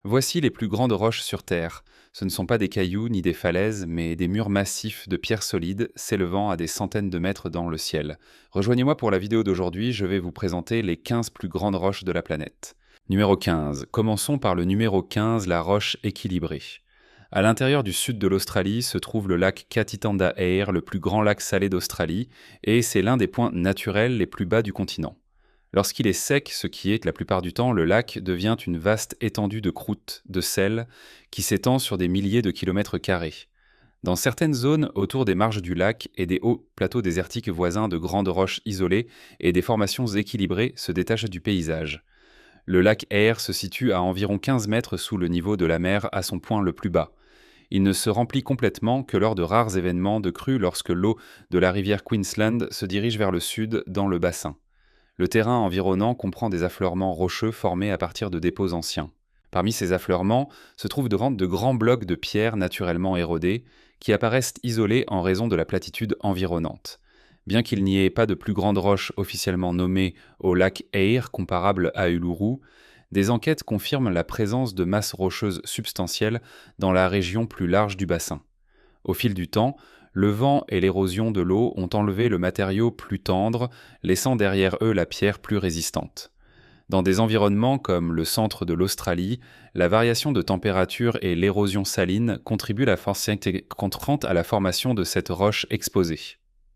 Voici les plus grandes roches sur Terre. Ce ne sont pas des cailloux ni des falaises, mais des murs massifs de pierres solides s'élevant à des centaines de mètres dans le ciel. Rejoignez-moi pour la vidéo d'aujourd'hui, je vais vous présenter les 15 plus grandes roches de la planète. Numéro 15. Commençons par le numéro 15, la roche équilibrée. À l'intérieur du sud de l'Australie se trouve le lac Katitanda Eyre, le plus grand lac salé d'Australie, et c'est l'un des points naturels les plus bas du continent. Lorsqu'il est sec, ce qui est la plupart du temps, le lac devient une vaste étendue de croûte, de sel, qui s'étend sur des milliers de kilomètres carrés. Dans certaines zones autour des marges du lac et des hauts plateaux désertiques voisins, de grandes roches isolées et des formations équilibrées se détachent du paysage. Le lac Eyre se situe à environ 15 mètres sous le niveau de la mer à son point le plus bas. Il ne se remplit complètement que lors de rares événements de crue lorsque l'eau de la rivière Queensland se dirige vers le sud dans le bassin. Le terrain environnant comprend des affleurements rocheux formés à partir de dépôts anciens. Parmi ces affleurements se trouvent de grands blocs de pierre naturellement érodés, qui apparaissent isolés en raison de la platitude environnante. Bien qu'il n'y ait pas de plus grandes roches officiellement nommées au lac Eyre comparable à Uluru, des enquêtes confirment la présence de masses rocheuses substantielles dans la région plus large du bassin. Au fil du temps, le vent et l'érosion de l'eau ont enlevé le matériau plus tendre, laissant derrière eux la pierre plus résistante. Dans des environnements comme le centre de l'Australie, la variation de température et l'érosion saline contribuent la force contrainte à la formation de cette roche exposée.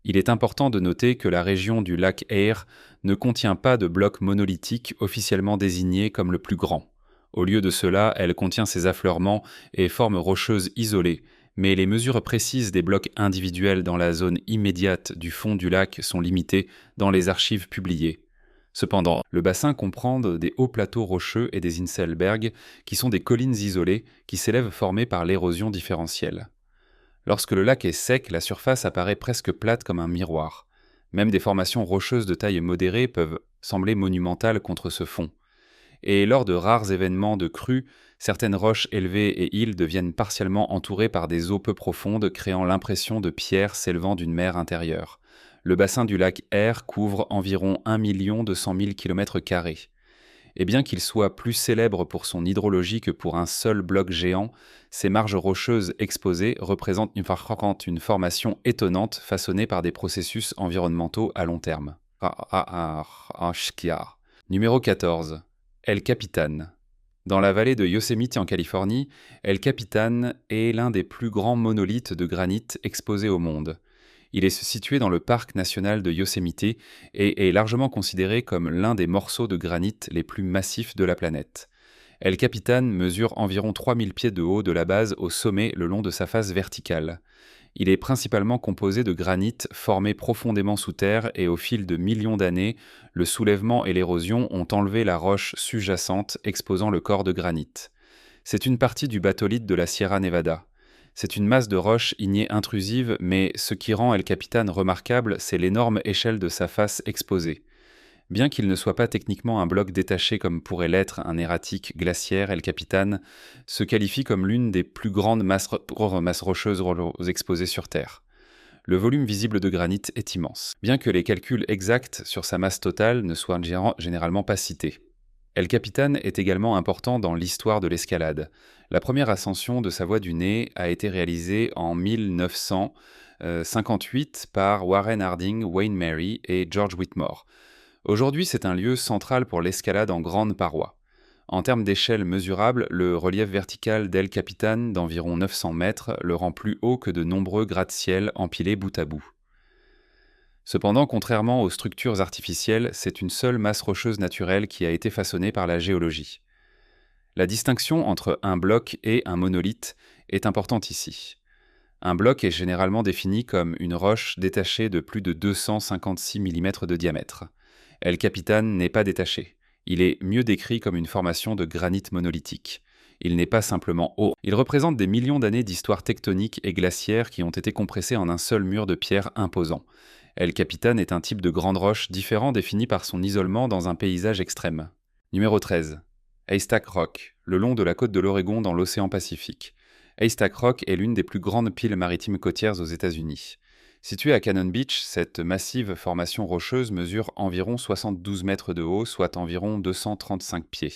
Il est important de noter que la région du lac Eyre ne contient pas de bloc monolithique officiellement désigné comme le plus grand. Au lieu de cela, elle contient ses affleurements et formes rocheuses isolées, mais les mesures précises des blocs individuels dans la zone immédiate du fond du lac sont limitées dans les archives publiées. Cependant, le bassin comprend des hauts plateaux rocheux et des Inselbergs, qui sont des collines isolées qui s'élèvent formées par l'érosion différentielle. Lorsque le lac est sec, la surface apparaît presque plate comme un miroir. Même des formations rocheuses de taille modérée peuvent sembler monumentales contre ce fond. Et lors de rares événements de crue, certaines roches élevées et îles deviennent partiellement entourées par des eaux peu profondes, créant l'impression de pierres s'élevant d'une mer intérieure. Le bassin du lac Eyre couvre environ 1 200 000 km². Et bien qu'il soit plus célèbre pour son hydrologie que pour un seul bloc géant, ces marges rocheuses exposées représentent une formation étonnante façonnée par des processus environnementaux à long terme. Numéro 14. El Capitan. Dans la vallée de Yosemite en Californie, El Capitan est l'un des plus grands monolithes de granit exposés au monde. Il est situé dans le parc national de Yosemite et est largement considéré comme l'un des morceaux de granit les plus massifs de la planète. El Capitan mesure environ 3000 pieds de haut de la base au sommet le long de sa face verticale. Il est principalement composé de granit formé profondément sous terre et au fil de millions d'années, le soulèvement et l'érosion ont enlevé la roche sous-jacente exposant le corps de granit. C'est une partie du batholite de la Sierra Nevada. C'est une masse de roches ignées intrusive, mais ce qui rend El Capitan remarquable, c'est l'énorme échelle de sa face exposée. Bien qu'il ne soit pas techniquement un bloc détaché comme pourrait l'être un erratique glaciaire, El Capitan se qualifie comme l'une des plus grandes masses rocheuses exposées sur Terre. Le volume visible de granit est immense, bien que les calculs exacts sur sa masse totale ne soient généralement pas cités. El Capitan est également important dans l'histoire de l'escalade. La première ascension de sa voie du nez a été réalisée en 1958 par Warren Harding, Wayne Mary et George Whitmore. Aujourd'hui, c'est un lieu central pour l'escalade en grande paroi. En termes d'échelle mesurable, le relief vertical d'El Capitan d'environ 900 mètres le rend plus haut que de nombreux gratte-ciel empilés bout à bout. Cependant, contrairement aux structures artificielles, c'est une seule masse rocheuse naturelle qui a été façonnée par la géologie. La distinction entre un bloc et un monolithe est importante ici. Un bloc est généralement défini comme une roche détachée de plus de 256 mm de diamètre. El Capitan n'est pas détaché. Il est mieux décrit comme une formation de granit monolithique. Il n'est pas simplement haut. Il représente des millions d'années d'histoire tectonique et glaciaire qui ont été compressées en un seul mur de pierre imposant. El Capitan est un type de grande roche différent défini par son isolement dans un paysage extrême. Numéro 13. Haystack Rock, le long de la côte de l'Oregon dans l'océan Pacifique. Haystack Rock est l'une des plus grandes piles maritimes côtières aux États-Unis. Située à Cannon Beach, cette massive formation rocheuse mesure environ 72 mètres de haut, soit environ 235 pieds.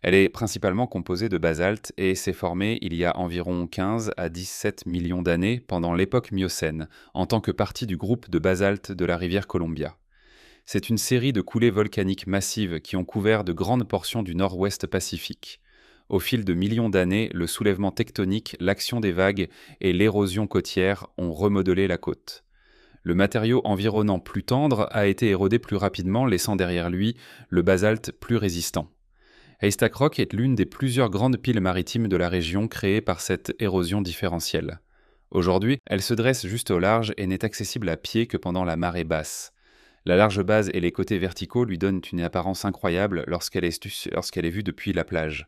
Elle est principalement composée de basalte et s'est formée il y a environ 15 à 17 millions d'années pendant l'époque Miocène, en tant que partie du groupe de basalte de la rivière Columbia. C'est une série de coulées volcaniques massives qui ont couvert de grandes portions du nord-ouest Pacifique. Au fil de millions d'années, le soulèvement tectonique, l'action des vagues et l'érosion côtière ont remodelé la côte. Le matériau environnant plus tendre a été érodé plus rapidement, laissant derrière lui le basalte plus résistant. Haystack Rock est l'une des plusieurs grandes piles maritimes de la région créées par cette érosion différentielle. Aujourd'hui, elle se dresse juste au large et n'est accessible à pied que pendant la marée basse. La large base et les côtés verticaux lui donnent une apparence incroyable lorsqu'elle est vue depuis la plage.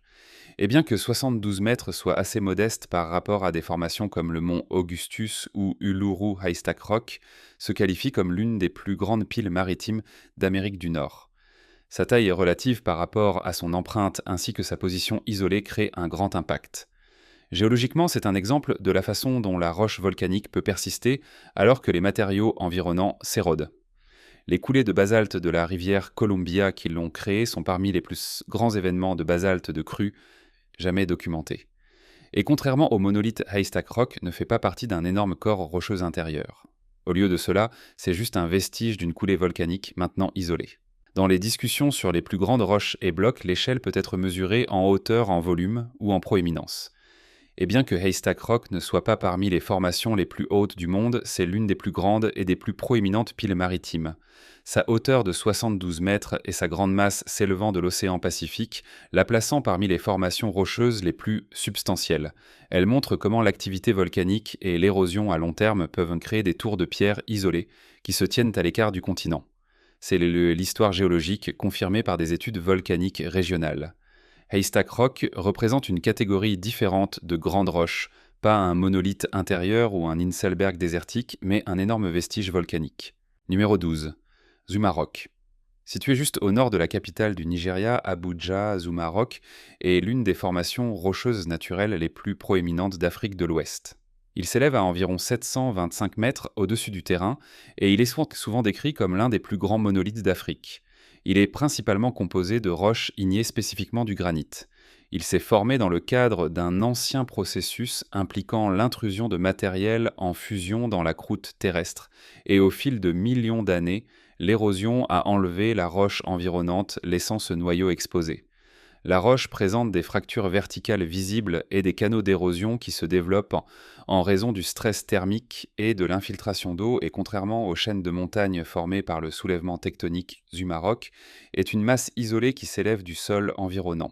Et bien que 72 mètres soit assez modeste par rapport à des formations comme le mont Augustus ou Uluru Haystack Rock, se qualifie comme l'une des plus grandes piles maritimes d'Amérique du Nord. Sa taille est relative par rapport à son empreinte ainsi que sa position isolée crée un grand impact. Géologiquement, c'est un exemple de la façon dont la roche volcanique peut persister alors que les matériaux environnants s'érodent. Les coulées de basalte de la rivière Columbia qui l'ont créée sont parmi les plus grands événements de basalte de crue jamais documentés. Et contrairement au monolithe Haystack Rock, ne fait pas partie d'un énorme corps rocheux intérieur. Au lieu de cela, c'est juste un vestige d'une coulée volcanique maintenant isolée. Dans les discussions sur les plus grandes roches et blocs, l'échelle peut être mesurée en hauteur, en volume ou en proéminence. Et bien que Haystack Rock ne soit pas parmi les formations les plus hautes du monde, c'est l'une des plus grandes et des plus proéminentes piles maritimes. Sa hauteur de 72 mètres et sa grande masse s'élevant de l'océan Pacifique, la plaçant parmi les formations rocheuses les plus substantielles. Elle montre comment l'activité volcanique et l'érosion à long terme peuvent créer des tours de pierre isolées qui se tiennent à l'écart du continent. C'est l'histoire géologique confirmée par des études volcaniques régionales. Haystack Rock représente une catégorie différente de grandes roches, pas un monolithe intérieur ou un Inselberg désertique, mais un énorme vestige volcanique. Numéro 12. Zuma Rock. Situé juste au nord de la capitale du Nigeria, Abuja, Zuma Rock est l'une des formations rocheuses naturelles les plus proéminentes d'Afrique de l'Ouest. Il s'élève à environ 725 mètres au-dessus du terrain et il est souvent décrit comme l'un des plus grands monolithes d'Afrique. Il est principalement composé de roches ignées spécifiquement du granit. Il s'est formé dans le cadre d'un ancien processus impliquant l'intrusion de matériel en fusion dans la croûte terrestre, et au fil de millions d'années, l'érosion a enlevé la roche environnante, laissant ce noyau exposé. La roche présente des fractures verticales visibles et des canaux d'érosion qui se développent en raison du stress thermique et de l'infiltration d'eau et contrairement aux chaînes de montagnes formées par le soulèvement tectonique Zuma Rock, est une masse isolée qui s'élève du sol environnant.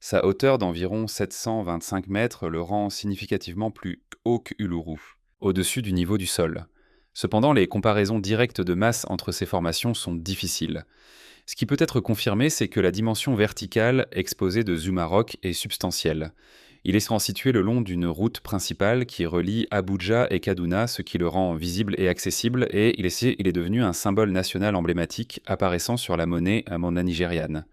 Sa hauteur d'environ 725 mètres le rend significativement plus haut qu'Uluru, au-dessus du niveau du sol. Cependant, les comparaisons directes de masse entre ces formations sont difficiles. Ce qui peut être confirmé, c'est que la dimension verticale exposée de Zuma Rock est substantielle. Il est souvent situé le long d'une route principale qui relie Abuja et Kaduna, ce qui le rend visible et accessible, et il est devenu un symbole national emblématique apparaissant sur la monnaie nigériane.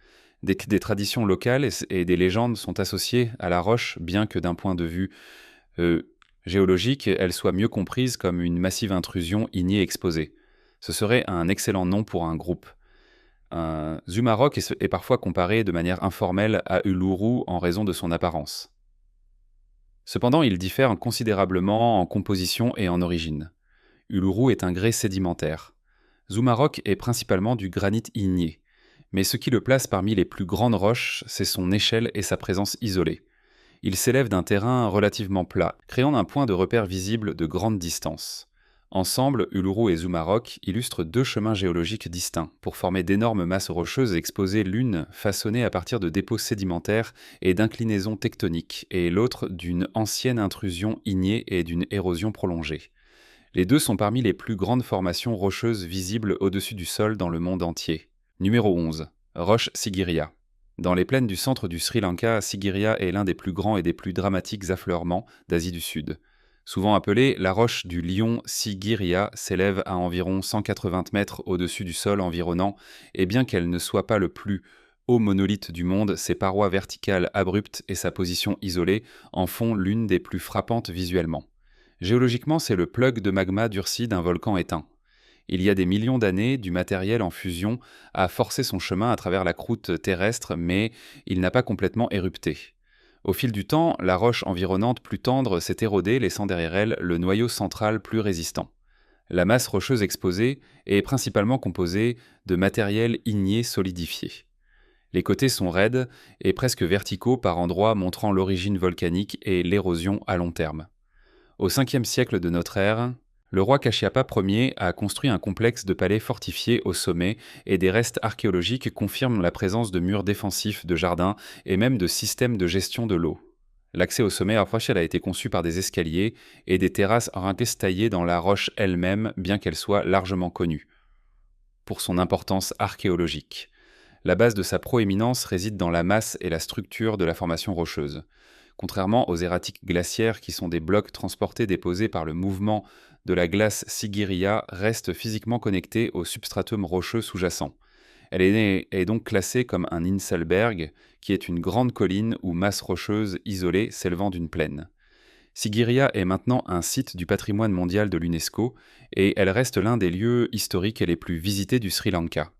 Des traditions locales et des légendes sont associées à la roche, bien que d'un point de vue géologique, elle soit mieux comprise comme une massive intrusion ignée exposée. Ce serait un excellent nom pour un groupe. Zuma Rock est parfois comparé de manière informelle à Uluru en raison de son apparence. Cependant, il diffère considérablement en composition et en origine. Uluru est un grès sédimentaire. Zuma Rock est principalement du granit igné. Mais ce qui le place parmi les plus grandes roches, c'est son échelle et sa présence isolée. Il s'élève d'un terrain relativement plat, créant un point de repère visible de grande distance. Ensemble, Uluru et Zuma Rock illustrent deux chemins géologiques distincts pour former d'énormes masses rocheuses exposées, l'une façonnée à partir de dépôts sédimentaires et d'inclinaisons tectoniques, et l'autre d'une ancienne intrusion ignée et d'une érosion prolongée. Les deux sont parmi les plus grandes formations rocheuses visibles au-dessus du sol dans le monde entier. Numéro 11. Roche Sigiriya. Dans les plaines du centre du Sri Lanka, Sigiriya est l'un des plus grands et des plus dramatiques affleurements d'Asie du Sud. Souvent appelée la roche du lion, Sigiriya s'élève à environ 180 mètres au-dessus du sol environnant, et bien qu'elle ne soit pas le plus haut monolithe du monde, ses parois verticales abruptes et sa position isolée en font l'une des plus frappantes visuellement. Géologiquement, c'est le plug de magma durci d'un volcan éteint. Il y a des millions d'années, du matériel en fusion a forcé son chemin à travers la croûte terrestre, mais il n'a pas complètement érupté. Au fil du temps, la roche environnante plus tendre s'est érodée, laissant derrière elle le noyau central plus résistant. La masse rocheuse exposée est principalement composée de matériel igné solidifié. Les côtés sont raides et presque verticaux par endroits, montrant l'origine volcanique et l'érosion à long terme. Au 5e siècle de notre ère, le roi Kashyapa Ier a construit un complexe de palais fortifiés au sommet et des restes archéologiques confirment la présence de murs défensifs, de jardins et même de systèmes de gestion de l'eau. L'accès au sommet Arfachel a été conçu par des escaliers et des terrasses taillées dans la roche elle-même, bien qu'elle soit largement connue pour son importance archéologique. La base de sa proéminence réside dans la masse et la structure de la formation rocheuse. Contrairement aux erratiques glaciaires qui sont des blocs transportés déposés par le mouvement de la glace Sigiriya, reste physiquement connectée au substratum rocheux sous-jacent. Elle est donc classée comme un Inselberg, qui est une grande colline ou masse rocheuse isolée s'élevant d'une plaine. Sigiriya est maintenant un site du patrimoine mondial de l'UNESCO et elle reste l'un des lieux historiques les plus visités du Sri Lanka.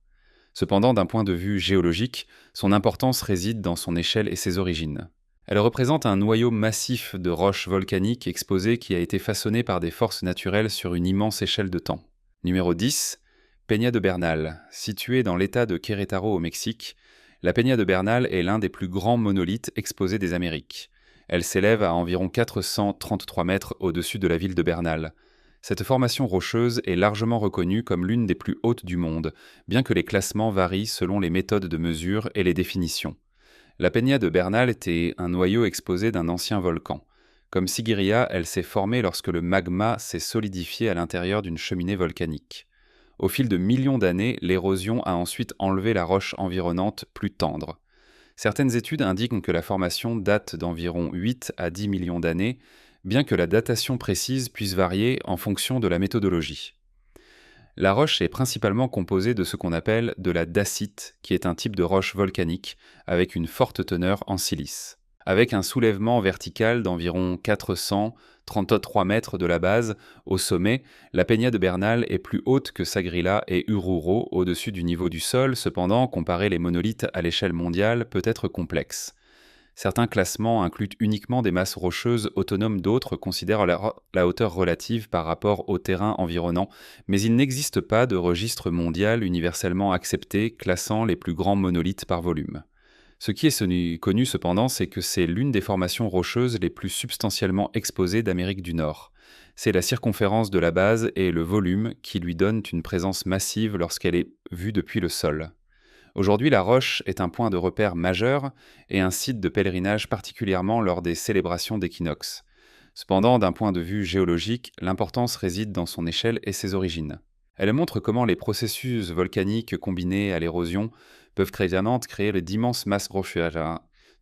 Cependant, d'un point de vue géologique, son importance réside dans son échelle et ses origines. Elle représente un noyau massif de roches volcaniques exposées qui a été façonné par des forces naturelles sur une immense échelle de temps. Numéro 10. Peña de Bernal. Située dans l'état de Querétaro au Mexique, la Peña de Bernal est l'un des plus grands monolithes exposés des Amériques. Elle s'élève à environ 433 mètres au-dessus de la ville de Bernal. Cette formation rocheuse est largement reconnue comme l'une des plus hautes du monde, bien que les classements varient selon les méthodes de mesure et les définitions. La Peña de Bernal était un noyau exposé d'un ancien volcan. Comme Sigiriya, elle s'est formée lorsque le magma s'est solidifié à l'intérieur d'une cheminée volcanique. Au fil de millions d'années, l'érosion a ensuite enlevé la roche environnante plus tendre. Certaines études indiquent que la formation date d'environ 8 à 10 millions d'années, bien que la datation précise puisse varier en fonction de la méthodologie. La roche est principalement composée de ce qu'on appelle de la dacite, qui est un type de roche volcanique avec une forte teneur en silice. Avec un soulèvement vertical d'environ 433 mètres de la base, au sommet, la Peña de Bernal est plus haute que Sagrila et Ururo au-dessus du niveau du sol, cependant, comparer les monolithes à l'échelle mondiale peut être complexe. Certains classements incluent uniquement des masses rocheuses autonomes, d'autres considèrent la hauteur relative par rapport au terrain environnant, mais il n'existe pas de registre mondial universellement accepté classant les plus grands monolithes par volume. Ce qui est connu cependant, c'est que c'est l'une des formations rocheuses les plus substantiellement exposées d'Amérique du Nord. C'est la circonférence de la base et le volume qui lui donnent une présence massive lorsqu'elle est vue depuis le sol. Aujourd'hui, la roche est un point de repère majeur et un site de pèlerinage particulièrement lors des célébrations d'équinoxe. Cependant, d'un point de vue géologique, l'importance réside dans son échelle et ses origines. Elle montre comment les processus volcaniques combinés à l'érosion peuvent créer d'immenses masses rocheuses,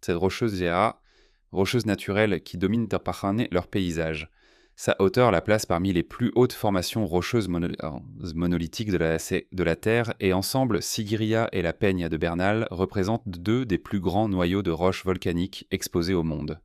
ces rocheuses naturelles qui dominent leur paysage. Sa hauteur la place parmi les plus hautes formations rocheuses monolithiques de la Terre et ensemble, Sigiriya et la Peña de Bernal représentent deux des plus grands noyaux de roches volcaniques exposés au monde.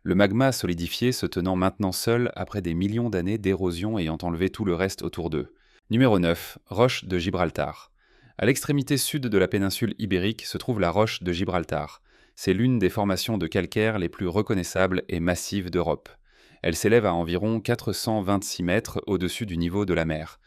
Le magma solidifié se tenant maintenant seul après des millions d'années d'érosion ayant enlevé tout le reste autour d'eux. Numéro 9. Roche de Gibraltar. À l'extrémité sud de la péninsule ibérique se trouve la roche de Gibraltar. C'est l'une des formations de calcaire les plus reconnaissables et massives d'Europe. Elle s'élève à environ 426 mètres au-dessus du niveau de la mer.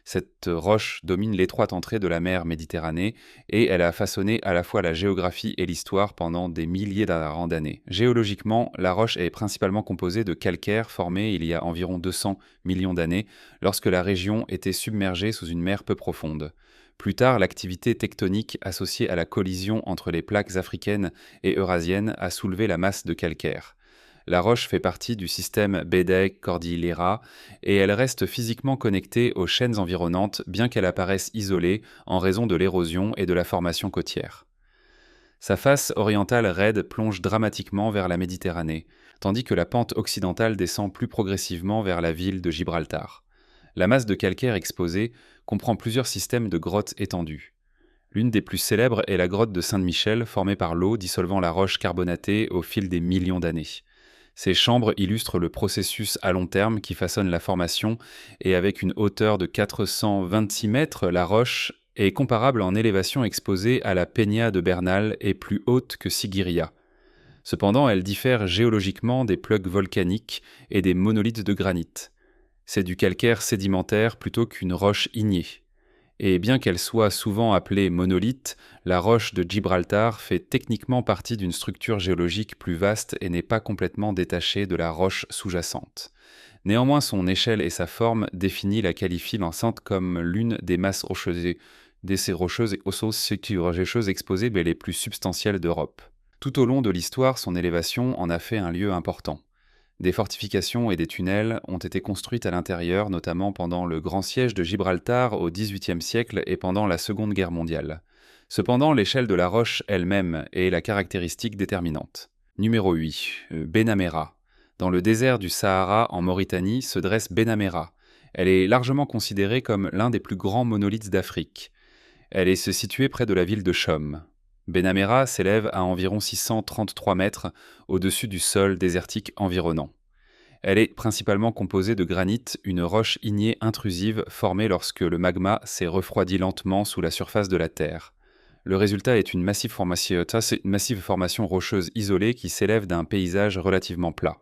Cette roche domine l'étroite entrée de la mer Méditerranée et elle a façonné à la fois la géographie et l'histoire pendant des milliers d'années. Géologiquement, la roche est principalement composée de calcaire formé il y a environ 200 millions d'années lorsque la région était submergée sous une mer peu profonde. Plus tard, l'activité tectonique associée à la collision entre les plaques africaines et eurasiennes a soulevé la masse de calcaire. La roche fait partie du système Beideh-Cordillera et elle reste physiquement connectée aux chaînes environnantes bien qu'elle apparaisse isolée en raison de l'érosion et de la formation côtière. Sa face orientale raide plonge dramatiquement vers la Méditerranée, tandis que la pente occidentale descend plus progressivement vers la ville de Gibraltar. La masse de calcaire exposée comprend plusieurs systèmes de grottes étendues. L'une des plus célèbres est la grotte de Saint-Michel, formée par l'eau dissolvant la roche carbonatée au fil des millions d'années. Ces chambres illustrent le processus à long terme qui façonne la formation, et avec une hauteur de 426 mètres, la roche est comparable en élévation exposée à la Peña de Bernal et plus haute que Sigiriya. Cependant, elle diffère géologiquement des plugs volcaniques et des monolithes de granit. C'est du calcaire sédimentaire plutôt qu'une roche ignée. Et bien qu'elle soit souvent appelée monolithe, la roche de Gibraltar fait techniquement partie d'une structure géologique plus vaste et n'est pas complètement détachée de la roche sous-jacente. Néanmoins, son échelle et sa forme définit la qualifient l'enceinte comme l'une des masses rocheuses, des rocheuses et rocheuses exposées mais les plus substantielles d'Europe. Tout au long de l'histoire, son élévation en a fait un lieu important. Des fortifications et des tunnels ont été construites à l'intérieur, notamment pendant le Grand Siège de Gibraltar au XVIIIe siècle et pendant la Seconde Guerre mondiale. Cependant, l'échelle de la roche elle-même est la caractéristique déterminante. Numéro 8. Benamera. Dans le désert du Sahara en Mauritanie se dresse Benamera. Elle est largement considérée comme l'un des plus grands monolithes d'Afrique. Elle est située près de la ville de Chom. Benamera s'élève à environ 633 mètres au-dessus du sol désertique environnant. Elle est principalement composée de granit, une roche ignée intrusive formée lorsque le magma s'est refroidi lentement sous la surface de la Terre. Le résultat est une massive formation rocheuse isolée qui s'élève d'un paysage relativement plat.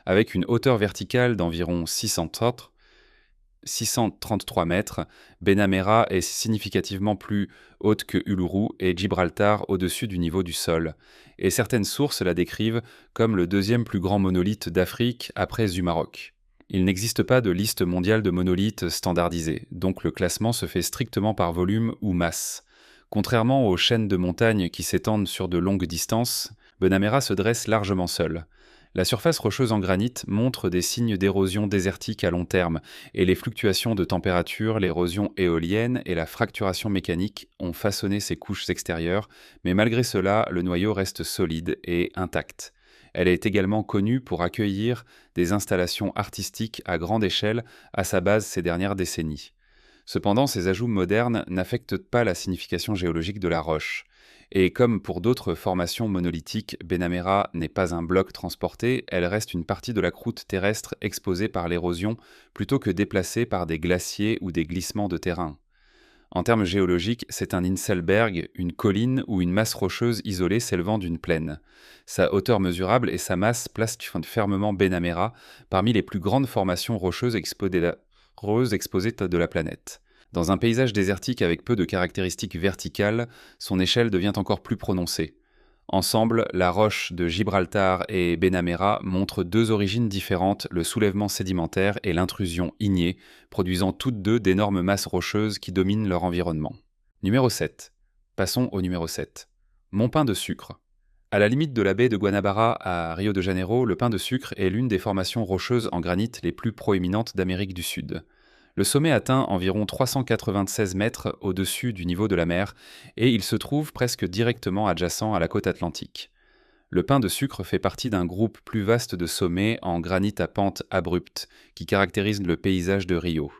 Avec une hauteur verticale d'environ 633 mètres, Benamera est significativement plus haute que Uluru et Gibraltar au-dessus du niveau du sol, et certaines sources la décrivent comme le deuxième plus grand monolithe d'Afrique après Zumarok. Il n'existe pas de liste mondiale de monolithes standardisée, donc le classement se fait strictement par volume ou masse. Contrairement aux chaînes de montagnes qui s'étendent sur de longues distances, Benamera se dresse largement seul. La surface rocheuse en granit montre des signes d'érosion désertique à long terme, et les fluctuations de température, l'érosion éolienne et la fracturation mécanique ont façonné ses couches extérieures, mais malgré cela, le noyau reste solide et intact. Elle est également connue pour accueillir des installations artistiques à grande échelle à sa base ces dernières décennies. Cependant, ces ajouts modernes n'affectent pas la signification géologique de la roche. Et comme pour d'autres formations monolithiques, Benamera n'est pas un bloc transporté, elle reste une partie de la croûte terrestre exposée par l'érosion plutôt que déplacée par des glaciers ou des glissements de terrain. En termes géologiques, c'est un Inselberg, une colline ou une masse rocheuse isolée s'élevant d'une plaine. Sa hauteur mesurable et sa masse placent fermement Benamera parmi les plus grandes formations rocheuses exposées de la planète. Dans un paysage désertique avec peu de caractéristiques verticales, son échelle devient encore plus prononcée. Ensemble, la roche de Gibraltar et Benamera montrent deux origines différentes, le soulèvement sédimentaire et l'intrusion ignée, produisant toutes deux d'énormes masses rocheuses qui dominent leur environnement. Numéro 7. Passons au numéro 7. Mont Pain de Sucre. À la limite de la baie de Guanabara à Rio de Janeiro, le Pain de Sucre est l'une des formations rocheuses en granit les plus proéminentes d'Amérique du Sud. Le sommet atteint environ 396 mètres au-dessus du niveau de la mer et il se trouve presque directement adjacent à la côte atlantique. Le Pain de Sucre fait partie d'un groupe plus vaste de sommets en granit à pente abrupte qui caractérisent le paysage de Rio.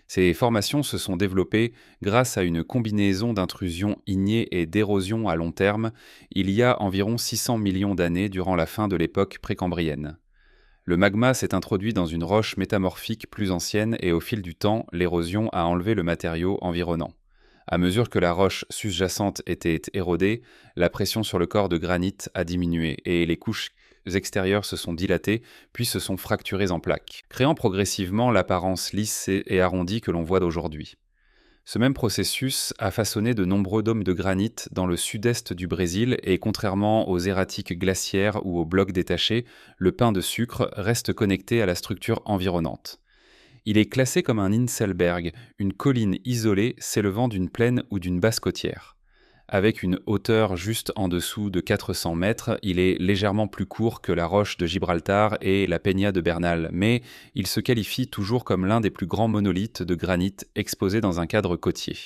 Ces formations se sont développées grâce à une combinaison d'intrusions ignées et d'érosion à long terme il y a environ 600 millions d'années durant la fin de l'époque précambrienne. Le magma s'est introduit dans une roche métamorphique plus ancienne et au fil du temps, l'érosion a enlevé le matériau environnant. À mesure que la roche sous-jacente était érodée, la pression sur le corps de granit a diminué et les couches extérieures se sont dilatées puis se sont fracturées en plaques, créant progressivement l'apparence lisse et arrondie que l'on voit d'aujourd'hui. Ce même processus a façonné de nombreux dômes de granit dans le sud-est du Brésil et contrairement aux erratiques glaciaires ou aux blocs détachés, le pain de sucre reste connecté à la structure environnante. Il est classé comme un Inselberg, une colline isolée s'élevant d'une plaine ou d'une basse côtière. Avec une hauteur juste en dessous de 400 mètres, il est légèrement plus court que la roche de Gibraltar et la Peña de Bernal, mais il se qualifie toujours comme l'un des plus grands monolithes de granit exposés dans un cadre côtier.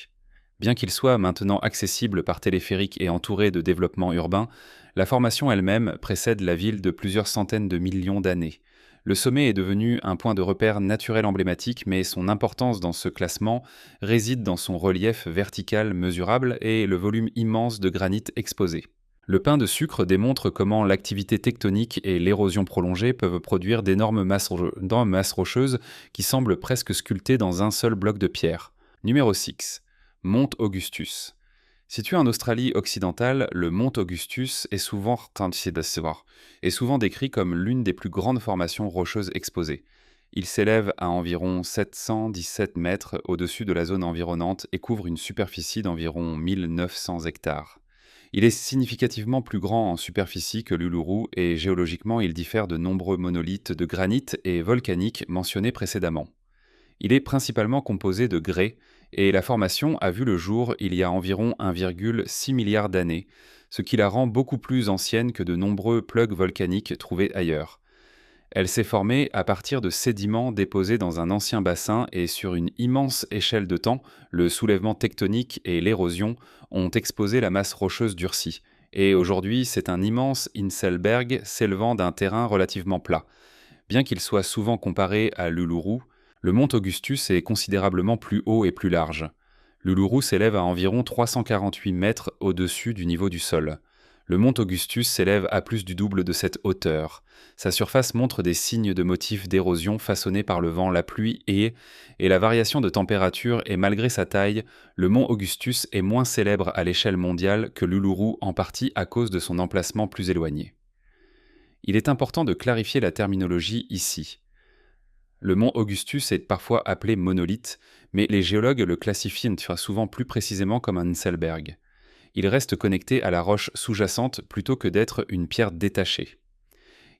Bien qu'il soit maintenant accessible par téléphérique et entouré de développements urbains, la formation elle-même précède la ville de plusieurs centaines de millions d'années. Le sommet est devenu un point de repère naturel emblématique, mais son importance dans ce classement réside dans son relief vertical mesurable et le volume immense de granit exposé. Le pain de sucre démontre comment l'activité tectonique et l'érosion prolongée peuvent produire d'énormes masses rocheuses qui semblent presque sculptées dans un seul bloc de pierre. Numéro 6. Mont Augustus. Situé en Australie occidentale, le mont Augustus est souvent décrit comme l'une des plus grandes formations rocheuses exposées. Il s'élève à environ 717 mètres au-dessus de la zone environnante et couvre une superficie d'environ 1900 hectares. Il est significativement plus grand en superficie que l'Uluru et géologiquement il diffère de nombreux monolithes de granit et volcaniques mentionnés précédemment. Il est principalement composé de grès et la formation a vu le jour il y a environ 1,6 milliard d'années, ce qui la rend beaucoup plus ancienne que de nombreux plugs volcaniques trouvés ailleurs. Elle s'est formée à partir de sédiments déposés dans un ancien bassin et sur une immense échelle de temps, le soulèvement tectonique et l'érosion ont exposé la masse rocheuse durcie. Et aujourd'hui, c'est un immense Inselberg s'élevant d'un terrain relativement plat. Bien qu'il soit souvent comparé à l'Uluru, le mont Augustus est considérablement plus haut et plus large. L'Uluru s'élève à environ 348 mètres au-dessus du niveau du sol. Le mont Augustus s'élève à plus du double de cette hauteur. Sa surface montre des signes de motifs d'érosion façonnés par le vent, la pluie et la variation de température et malgré sa taille, le mont Augustus est moins célèbre à l'échelle mondiale que l'Uluru en partie à cause de son emplacement plus éloigné. Il est important de clarifier la terminologie ici. Le mont Augustus est parfois appelé monolithe, mais les géologues le classifient souvent plus précisément comme un Inselberg. Il reste connecté à la roche sous-jacente plutôt que d'être une pierre détachée.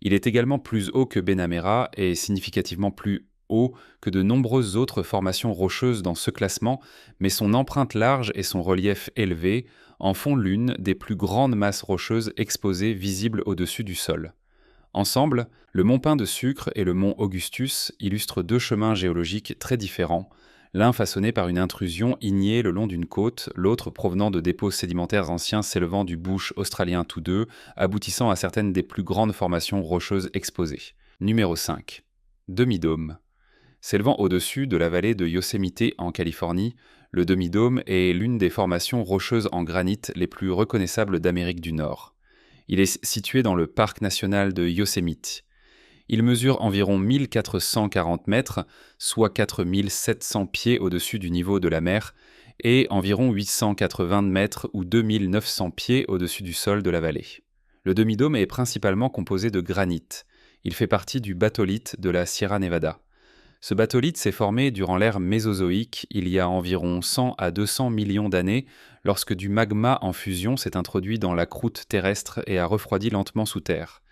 Il est également plus haut que Benamera et significativement plus haut que de nombreuses autres formations rocheuses dans ce classement, mais son empreinte large et son relief élevé en font l'une des plus grandes masses rocheuses exposées visibles au-dessus du sol. Ensemble, le mont Pain de Sucre et le mont Augustus illustrent deux chemins géologiques très différents, l'un façonné par une intrusion ignée le long d'une côte, l'autre provenant de dépôts sédimentaires anciens s'élevant du bush australien tous deux, aboutissant à certaines des plus grandes formations rocheuses exposées. Numéro 5. Demi-dôme. S'élevant au-dessus de la vallée de Yosemite en Californie, le demi-dôme est l'une des formations rocheuses en granit les plus reconnaissables d'Amérique du Nord. Il est situé dans le parc national de Yosemite. Il mesure environ 1440 mètres, soit 4700 pieds au-dessus du niveau de la mer, et environ 880 mètres ou 2900 pieds au-dessus du sol de la vallée. Le demi-dôme est principalement composé de granit. Il fait partie du batholithe de la Sierra Nevada. Ce batholithe s'est formé durant l'ère mésozoïque, il y a environ 100 à 200 millions d'années, lorsque du magma en fusion s'est introduit dans la croûte terrestre et a refroidi lentement sous terre.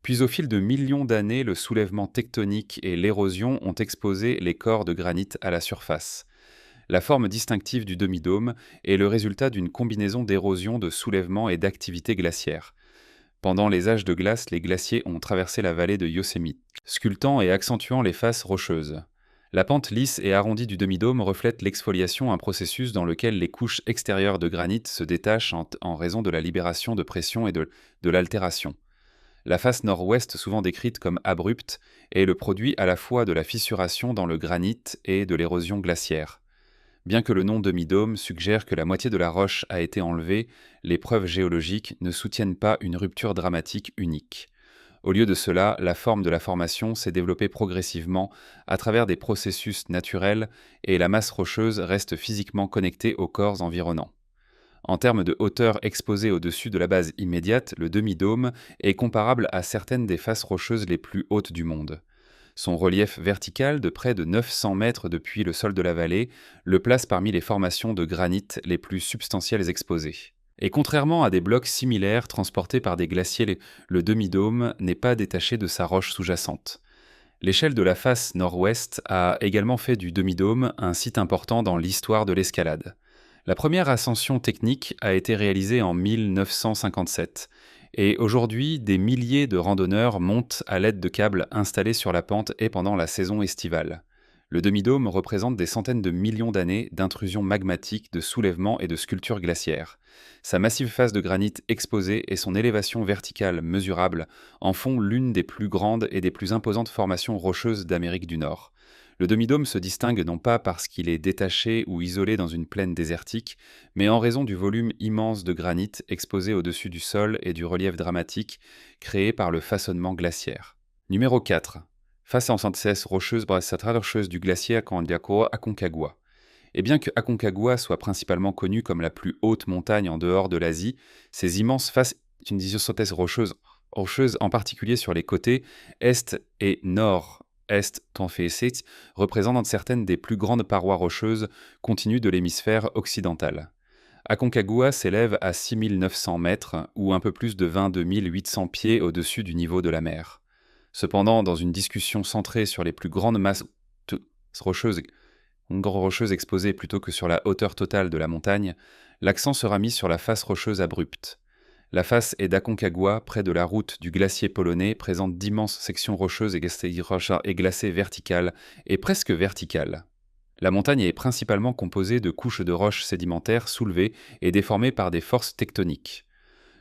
Puis au fil de millions d'années, le soulèvement tectonique et l'érosion ont exposé les corps de granit à la surface. La forme distinctive du demi-dôme est le résultat d'une combinaison d'érosion, de soulèvement et d'activité glaciaire. Pendant les âges de glace, les glaciers ont traversé la vallée de Yosemite, sculptant et accentuant les faces rocheuses. La pente lisse et arrondie du demi-dôme reflète l'exfoliation, un processus dans lequel les couches extérieures de granit se détachent en raison de la libération de pression et de l'altération. La face nord-ouest, souvent décrite comme abrupte, est le produit à la fois de la fissuration dans le granit et de l'érosion glaciaire. Bien que le nom demi-dôme suggère que la moitié de la roche a été enlevée, les preuves géologiques ne soutiennent pas une rupture dramatique unique. Au lieu de cela, la forme de la formation s'est développée progressivement à travers des processus naturels et la masse rocheuse reste physiquement connectée aux corps environnants. En termes de hauteur exposée au-dessus de la base immédiate, le demi-dôme est comparable à certaines des faces rocheuses les plus hautes du monde. Son relief vertical de près de 900 mètres depuis le sol de la vallée le place parmi les formations de granit les plus substantielles exposées. Et contrairement à des blocs similaires transportés par des glaciers, le demi-dôme n'est pas détaché de sa roche sous-jacente. L'échelle de la face nord-ouest a également fait du demi-dôme un site important dans l'histoire de l'escalade. La première ascension technique a été réalisée en 1957 et aujourd'hui, des milliers de randonneurs montent à l'aide de câbles installés sur la pente et pendant la saison estivale. Le demi-dôme représente des centaines de millions d'années d'intrusion magmatique, de soulèvement et de sculpture glaciaire. Sa massive face de granit exposée et son élévation verticale mesurable en font l'une des plus grandes et des plus imposantes formations rocheuses d'Amérique du Nord. Le demi-dôme se distingue non pas parce qu'il est détaché ou isolé dans une plaine désertique, mais en raison du volume immense de granit exposé au-dessus du sol et du relief dramatique créé par le façonnement glaciaire. Numéro 4. Face en synthèse rocheuse brassatra rocheuse du glacier Aconcagua. Et bien que Aconcagua soit principalement connue comme la plus haute montagne en dehors de l'Asie, ses immenses faces une synthèse rocheuse en particulier sur les côtés est et nord-est Tonfesit, représentent certaines des plus grandes parois rocheuses continues de l'hémisphère occidental. Aconcagua s'élève à 6900 mètres, ou un peu plus de 22 800 pieds au-dessus du niveau de la mer. Cependant, dans une discussion centrée sur les plus grandes masses rocheuses exposées plutôt que sur la hauteur totale de la montagne, l'accent sera mis sur la face rocheuse abrupte. La face est d'Aconcagua, près de la route du glacier polonais, présente d'immenses sections rocheuses et glacées verticales et presque verticales. La montagne est principalement composée de couches de roches sédimentaires soulevées et déformées par des forces tectoniques.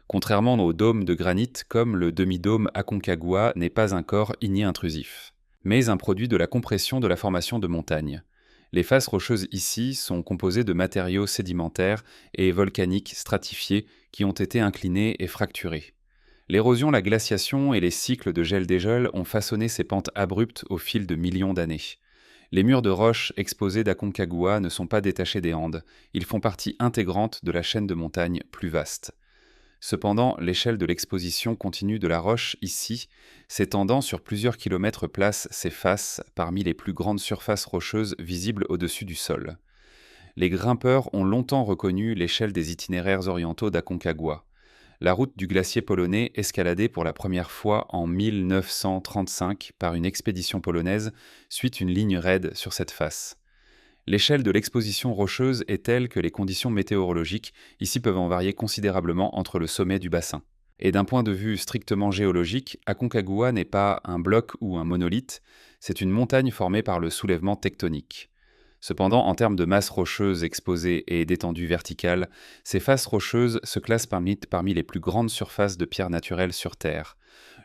Contrairement aux dômes de granit, comme le demi-dôme Aconcagua n'est pas un corps igné-intrusif, mais un produit de la compression de la formation de montagnes. Les faces rocheuses ici sont composées de matériaux sédimentaires et volcaniques stratifiés qui ont été inclinés et fracturés. L'érosion, la glaciation et les cycles de gel-dégel ont façonné ces pentes abruptes au fil de millions d'années. Les murs de roches exposés d'Aconcagua ne sont pas détachés des Andes, ils font partie intégrante de la chaîne de montagnes plus vaste. Cependant, l'échelle de l'exposition continue de la roche ici, s'étendant sur plusieurs kilomètres, place ses faces parmi les plus grandes surfaces rocheuses visibles au-dessus du sol. Les grimpeurs ont longtemps reconnu l'échelle des itinéraires orientaux d'Aconcagua. La route du glacier polonais, escaladée pour la première fois en 1935 par une expédition polonaise, suit une ligne raide sur cette face. L'échelle de l'exposition rocheuse est telle que les conditions météorologiques ici peuvent en varier considérablement entre le sommet du bassin. Et d'un point de vue strictement géologique, Aconcagua n'est pas un bloc ou un monolithe, c'est une montagne formée par le soulèvement tectonique. Cependant, en termes de masse rocheuse exposée et d'étendue verticale, ces faces rocheuses se classent parmi les plus grandes surfaces de pierres naturelles sur Terre.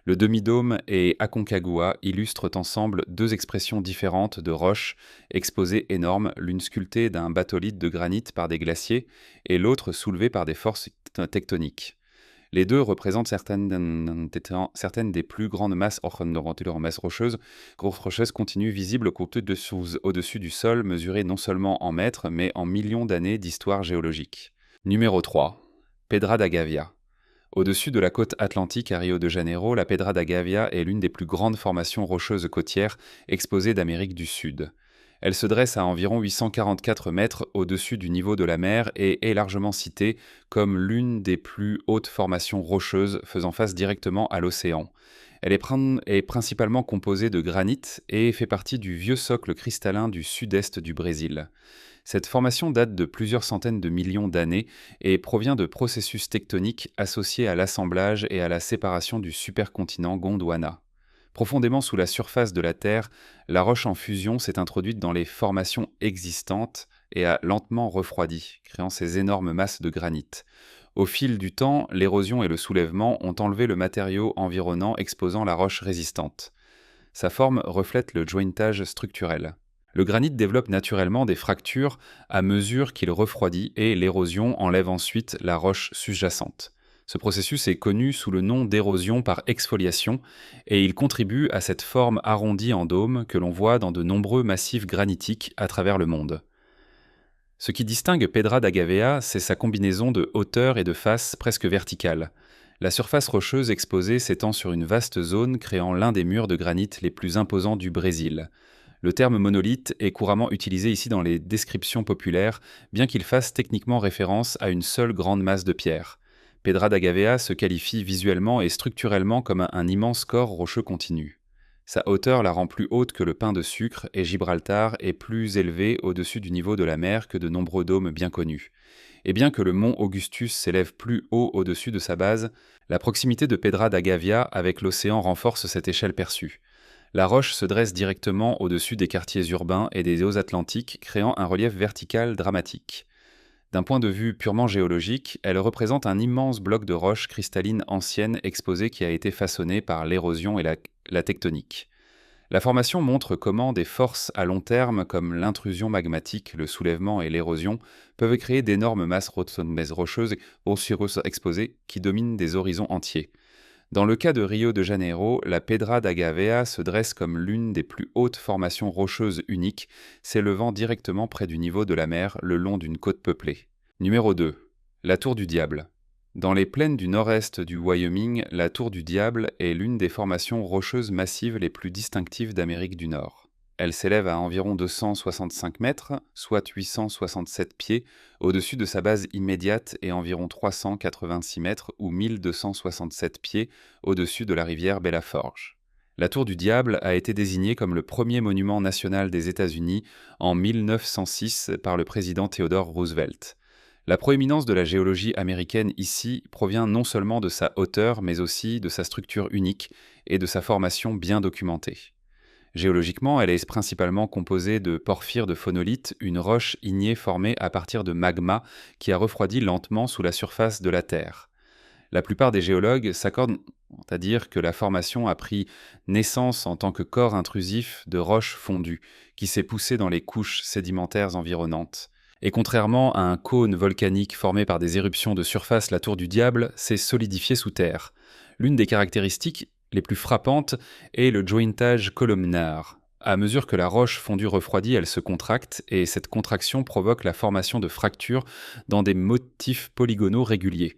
Le demi-dôme et Aconcagua illustrent ensemble deux expressions différentes de roches exposées énormes, l'une sculptée d'un batholithe de granit par des glaciers et l'autre soulevée par des forces tectoniques. Les deux représentent certaines des plus grandes masses rocheuses continues visibles au-dessus du sol, mesurées non seulement en mètres, mais en millions d'années d'histoire géologique. Numéro 3. Pedra da Gavia. Au-dessus de la côte atlantique à Rio de Janeiro, la Pedra da Gavia est l'une des plus grandes formations rocheuses côtières exposées d'Amérique du Sud. Elle se dresse à environ 844 mètres au-dessus du niveau de la mer et est largement citée comme l'une des plus hautes formations rocheuses faisant face directement à l'océan. Elle est principalement composée de granit et fait partie du vieux socle cristallin du sud-est du Brésil. Cette formation date de plusieurs centaines de millions d'années et provient de processus tectoniques associés à l'assemblage et à la séparation du supercontinent Gondwana. Profondément sous la surface de la Terre, la roche en fusion s'est introduite dans les formations existantes et a lentement refroidi, créant ces énormes masses de granit. Au fil du temps, l'érosion et le soulèvement ont enlevé le matériau environnant exposant la roche résistante. Sa forme reflète le jointage structurel. Le granit développe naturellement des fractures à mesure qu'il refroidit et l'érosion enlève ensuite la roche sous-jacente. Ce processus est connu sous le nom d'érosion par exfoliation et il contribue à cette forme arrondie en dôme que l'on voit dans de nombreux massifs granitiques à travers le monde. Ce qui distingue Pedra da Gavia, c'est sa combinaison de hauteur et de face presque verticale. La surface rocheuse exposée s'étend sur une vaste zone créant l'un des murs de granit les plus imposants du Brésil. Le terme monolithe est couramment utilisé ici dans les descriptions populaires, bien qu'il fasse techniquement référence à une seule grande masse de pierre. Pedra da Gavia se qualifie visuellement et structurellement comme un immense corps rocheux continu. Sa hauteur la rend plus haute que le pain de sucre et Gibraltar est plus élevé au-dessus du niveau de la mer que de nombreux dômes bien connus. Et bien que le mont Augustus s'élève plus haut au-dessus de sa base, la proximité de Pedra da Gavia avec l'océan renforce cette échelle perçue. La roche se dresse directement au-dessus des quartiers urbains et des eaux atlantiques, créant un relief vertical dramatique. D'un point de vue purement géologique, elle représente un immense bloc de roche cristalline ancienne exposée qui a été façonné par l'érosion et la tectonique. La formation montre comment des forces à long terme comme l'intrusion magmatique, le soulèvement et l'érosion peuvent créer d'énormes masses rocheuses exposées qui dominent des horizons entiers. Dans le cas de Rio de Janeiro, la Pedra da Gavea se dresse comme l'une des plus hautes formations rocheuses uniques, s'élevant directement près du niveau de la mer le long d'une côte peuplée. Numéro 2. La Tour du Diable. Dans les plaines du nord-est du Wyoming, la Tour du Diable est l'une des formations rocheuses massives les plus distinctives d'Amérique du Nord. Elle s'élève à environ 265 mètres, soit 867 pieds, au-dessus de sa base immédiate et environ 386 mètres ou 1267 pieds au-dessus de la rivière Bella-Forge. La Tour du Diable a été désignée comme le premier monument national des États-Unis en 1906 par le président Theodore Roosevelt. La proéminence de la géologie américaine ici provient non seulement de sa hauteur, mais aussi de sa structure unique et de sa formation bien documentée. Géologiquement, elle est principalement composée de porphyre de phonolite, une roche ignée formée à partir de magma qui a refroidi lentement sous la surface de la Terre. La plupart des géologues s'accordent à dire que la formation a pris naissance en tant que corps intrusif de roches fondues, qui s'est poussé dans les couches sédimentaires environnantes. Et contrairement à un cône volcanique formé par des éruptions de surface, la Tour du Diable s'est solidifiée sous terre. L'une des caractéristiques les plus frappantes est le jointage columnar. À mesure que la roche fondue refroidit, elle se contracte, et cette contraction provoque la formation de fractures dans des motifs polygonaux réguliers.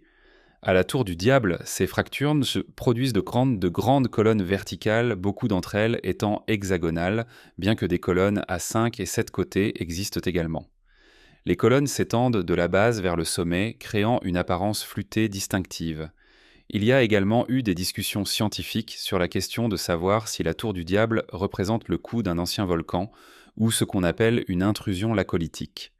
À la Tour du Diable, ces fractures produisent de grandes colonnes verticales, beaucoup d'entre elles étant hexagonales, bien que des colonnes à 5 et 7 côtés existent également. Les colonnes s'étendent de la base vers le sommet, créant une apparence flûtée distinctive. Il y a également eu des discussions scientifiques sur la question de savoir si la Tour du Diable représente le cou d'un ancien volcan ou ce qu'on appelle une intrusion lacolitique.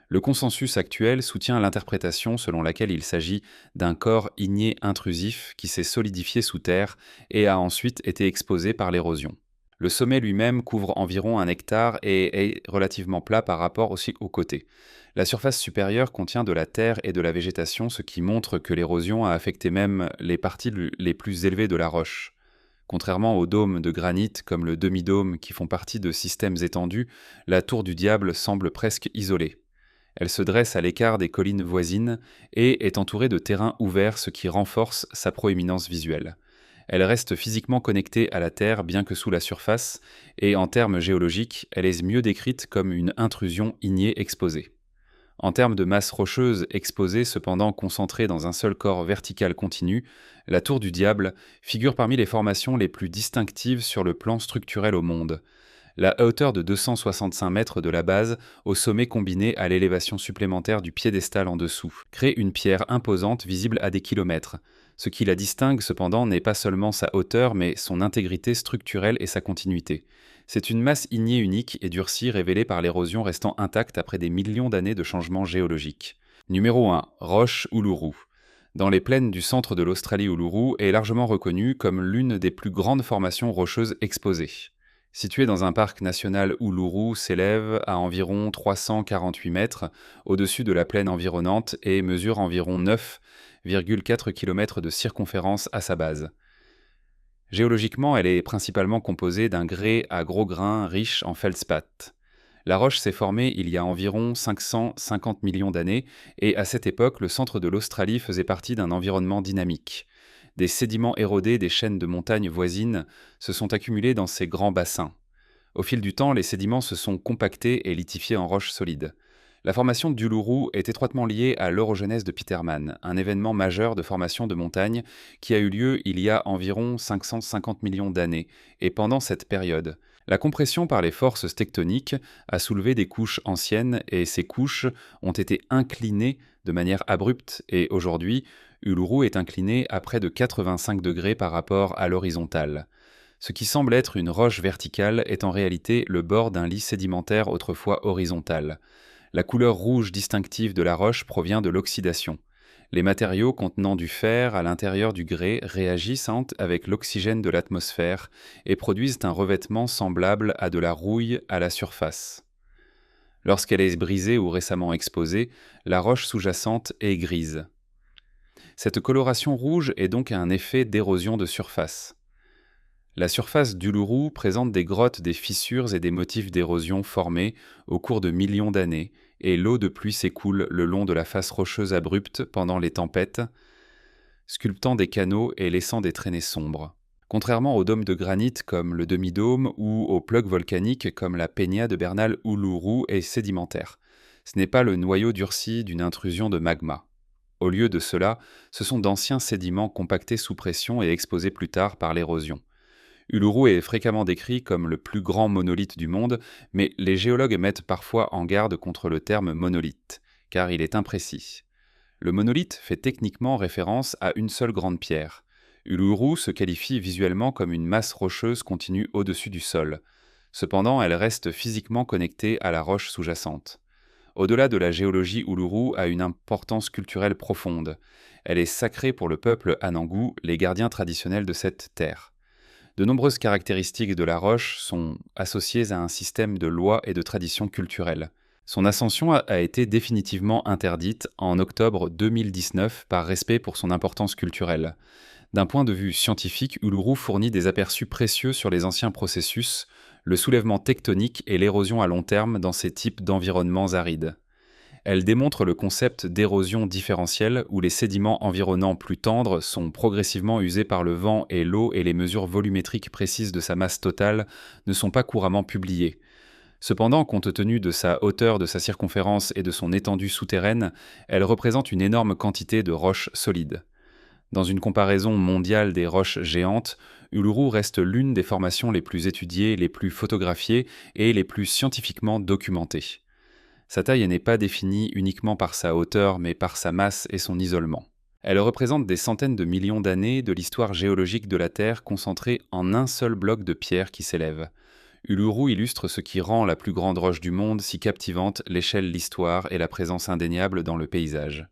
Le consensus actuel soutient l'interprétation selon laquelle il s'agit d'un corps igné intrusif qui s'est solidifié sous terre et a ensuite été exposé par l'érosion. Le sommet lui-même couvre environ 1 hectare et est relativement plat par rapport aussi aux côtés. La surface supérieure contient de la terre et de la végétation, ce qui montre que l'érosion a affecté même les parties les plus élevées de la roche. Contrairement aux dômes de granit comme le demi-dôme qui font partie de systèmes étendus, la Tour du Diable semble presque isolée. Elle se dresse à l'écart des collines voisines et est entourée de terrains ouverts, ce qui renforce sa proéminence visuelle. Elle reste physiquement connectée à la Terre bien que sous la surface, et en termes géologiques, elle est mieux décrite comme une intrusion ignée exposée. En termes de masse rocheuse exposée cependant concentrée dans un seul corps vertical continu, la Tour du Diable figure parmi les formations les plus distinctives sur le plan structurel au monde. La hauteur de 265 mètres de la base au sommet combiné à l'élévation supplémentaire du piédestal en dessous crée une pierre imposante visible à des kilomètres. Ce qui la distingue cependant n'est pas seulement sa hauteur mais son intégrité structurelle et sa continuité. C'est une masse ignée unique et durcie révélée par l'érosion restant intacte après des millions d'années de changements géologiques. Numéro 1. Roche Uluru. Dans les plaines du centre de l'Australie, Uluru est largement reconnue comme l'une des plus grandes formations rocheuses exposées. Située dans un parc national, Uluru s'élève à environ 348 mètres au-dessus de la plaine environnante et mesure environ 9,4 km de circonférence à sa base. Géologiquement, elle est principalement composée d'un grès à gros grains riche en feldspath. La roche s'est formée il y a environ 550 millions d'années et à cette époque, le centre de l'Australie faisait partie d'un environnement dynamique. Des sédiments érodés des chaînes de montagnes voisines se sont accumulés dans ces grands bassins. Au fil du temps, les sédiments se sont compactés et lithifiés en roches solides. La formation d'Uluru est étroitement liée à l'orogenèse de Petermann, un événement majeur de formation de montagnes qui a eu lieu il y a environ 550 millions d'années, et pendant cette période. La compression par les forces tectoniques a soulevé des couches anciennes et ces couches ont été inclinées de manière abrupte et aujourd'hui, Uluru est incliné à près de 85 degrés par rapport à l'horizontale. Ce qui semble être une roche verticale est en réalité le bord d'un lit sédimentaire autrefois horizontal. La couleur rouge distinctive de la roche provient de l'oxydation. Les matériaux contenant du fer à l'intérieur du grès réagissent avec l'oxygène de l'atmosphère et produisent un revêtement semblable à de la rouille à la surface. Lorsqu'elle est brisée ou récemment exposée, la roche sous-jacente est grise. Cette coloration rouge est donc un effet d'érosion de surface. La surface d'Uluru présente des grottes, des fissures et des motifs d'érosion formés au cours de millions d'années, et l'eau de pluie s'écoule le long de la face rocheuse abrupte pendant les tempêtes, sculptant des canaux et laissant des traînées sombres. Contrairement aux dômes de granit comme le demi-dôme ou aux plaques volcaniques comme la Peña de Bernal Uluru est sédimentaire. Ce n'est pas le noyau durci d'une intrusion de magma. Au lieu de cela, ce sont d'anciens sédiments compactés sous pression et exposés plus tard par l'érosion. Uluru est fréquemment décrit comme le plus grand monolithe du monde, mais les géologues mettent parfois en garde contre le terme monolithe, car il est imprécis. Le monolithe fait techniquement référence à une seule grande pierre. Uluru se qualifie visuellement comme une masse rocheuse continue au-dessus du sol. Cependant, elle reste physiquement connectée à la roche sous-jacente. Au-delà de la géologie, Uluru a une importance culturelle profonde. Elle est sacrée pour le peuple Anangu, les gardiens traditionnels de cette terre. De nombreuses caractéristiques de la roche sont associées à un système de lois et de traditions culturelles. Son ascension a été définitivement interdite en octobre 2019 par respect pour son importance culturelle. D'un point de vue scientifique, Uluru fournit des aperçus précieux sur les anciens processus, le soulèvement tectonique et l'érosion à long terme dans ces types d'environnements arides. Elle démontre le concept d'érosion différentielle où les sédiments environnants plus tendres sont progressivement usés par le vent et l'eau et les mesures volumétriques précises de sa masse totale ne sont pas couramment publiées. Cependant, compte tenu de sa hauteur, de sa circonférence et de son étendue souterraine, elle représente une énorme quantité de roches solides. Dans une comparaison mondiale des roches géantes, Uluru reste l'une des formations les plus étudiées, les plus photographiées et les plus scientifiquement documentées. Sa taille n'est pas définie uniquement par sa hauteur, mais par sa masse et son isolement. Elle représente des centaines de millions d'années de l'histoire géologique de la Terre concentrée en un seul bloc de pierre qui s'élève. Uluru illustre ce qui rend la plus grande roche du monde si captivante, l'échelle, l'histoire et la présence indéniable dans le paysage.